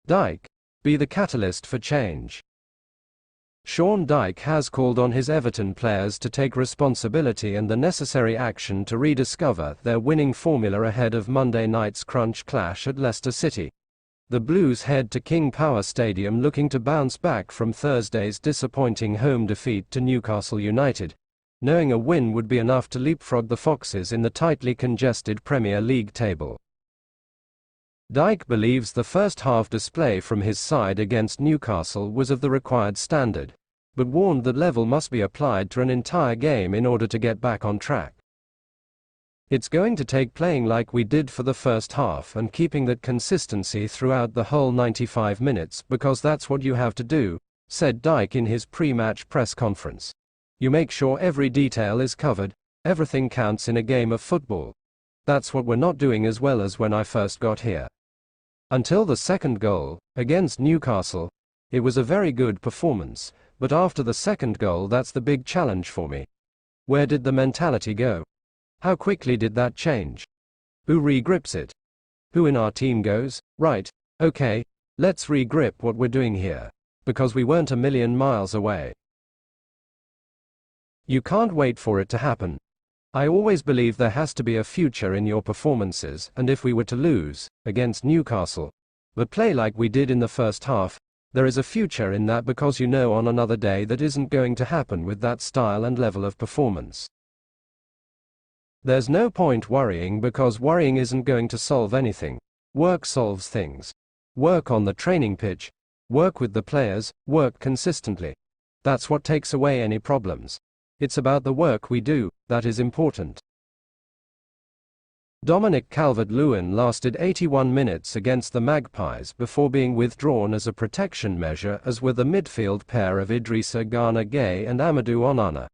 Dyche, be the catalyst for change. Sean Dyche has called on his Everton players to take responsibility and the necessary action to rediscover their winning formula ahead of Monday night's crunch clash at Leicester City. The Blues head to King Power Stadium looking to bounce back from Thursday's disappointing home defeat to Newcastle United, knowing a win would be enough to leapfrog the Foxes in the tightly congested Premier League table. Dyche believes the first-half display from his side against Newcastle was of the required standard, but warned that level must be applied to an entire game in order to get back on track. It's going to take playing like we did for the first half and keeping that consistency throughout the whole 95 minutes because that's what you have to do, said Dyche in his pre-match press conference. You make sure every detail is covered, everything counts in a game of football. That's what we're not doing as well as when I first got here. Until the second goal, against Newcastle, it was a very good performance, but after the second goal that's the big challenge for me. Where did the mentality go? How quickly did that change? Who regrips it? Who in our team goes, right, okay, let's regrip what we're doing here, because we weren't a million miles away. You can't wait for it to happen. I always believe there has to be a future in your performances, and if we were to lose against Newcastle, but play like we did in the first half, there is a future in that because you know on another day that isn't going to happen with that style and level of performance. There's no point worrying because worrying isn't going to solve anything. Work solves things. Work on the training pitch, work with the players, work consistently. That's what takes away any problems. It's about the work we do that is important. Dominic Calvert-Lewin lasted 81 minutes against the Magpies before being withdrawn as a protection measure, as were the midfield pair of Idrissa Gana Gueye and Amadou Onana.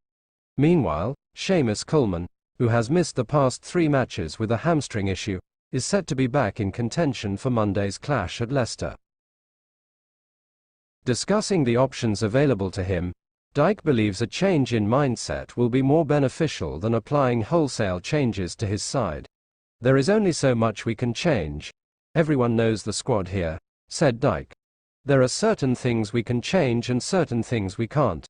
Meanwhile, Seamus Coleman, who has missed the past 3 matches with a hamstring issue, is set to be back in contention for Monday's clash at Leicester. Discussing the options available to him, Dyche believes a change in mindset will be more beneficial than applying wholesale changes to his side. There is only so much we can change. Everyone knows the squad here, said Dyche. There are certain things we can change and certain things we can't.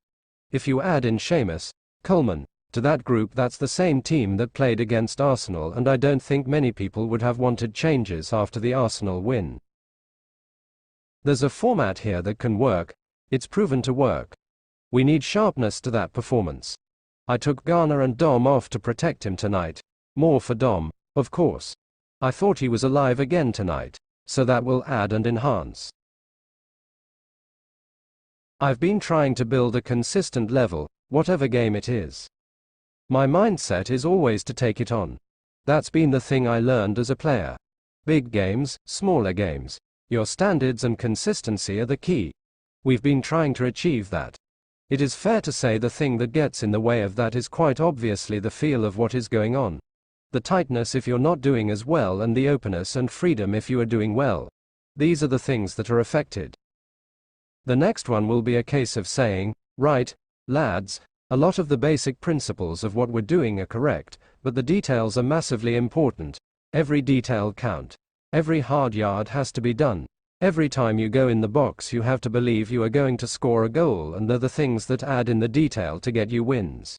If you add in Seamus, Coleman, to that group, that's the same team that played against Arsenal, and I don't think many people would have wanted changes after the Arsenal win. There's a format here that can work. It's proven to work. We need sharpness to that performance. I took Garner and Dom off to protect him tonight. More for Dom, of course. I thought he was alive again tonight, so that will add and enhance. I've been trying to build a consistent level, whatever game it is. My mindset is always to take it on. That's been the thing I learned as a player. Big games, smaller games. Your standards and consistency are the key. We've been trying to achieve that. It is fair to say the thing that gets in the way of that is quite obviously the feel of what is going on. The tightness if you're not doing as well, and the openness and freedom if you are doing well. These are the things that are affected. The next one will be a case of saying, right, lads, a lot of the basic principles of what we're doing are correct, but the details are massively important. Every detail count. Every hard yard has to be done. Every time you go in the box you have to believe you are going to score a goal, and they're the things that add in the detail to get you wins.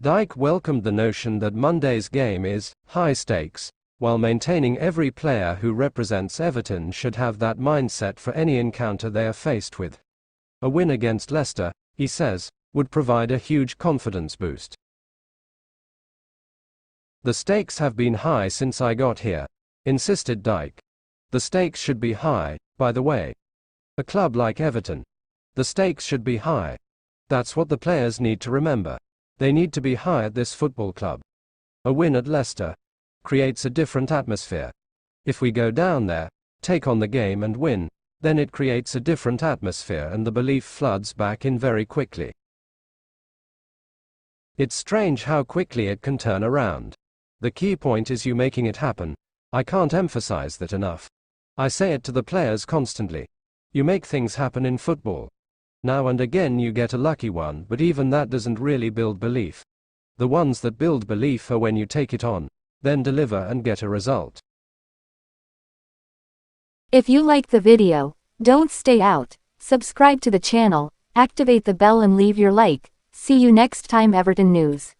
Dyche welcomed the notion that Monday's game is high stakes, while maintaining every player who represents Everton should have that mindset for any encounter they are faced with. A win against Leicester, he says, would provide a huge confidence boost. The stakes have been high since I got here, insisted Dyche. The stakes should be high, by the way. A club like Everton. The stakes should be high. That's what the players need to remember. They need to be high at this football club. A win at Leicester creates a different atmosphere. If we go down there, take on the game and win, then it creates a different atmosphere and the belief floods back in very quickly. It's strange how quickly it can turn around. The key point is you making it happen. I can't emphasize that enough. I say it to the players constantly. You make things happen in football. Now and again you get a lucky one, but even that doesn't really build belief. The ones that build belief are when you take it on, then deliver and get a result. If you like the video, don't stay out. Subscribe to the channel, activate the bell and leave your like. See you next time Everton News.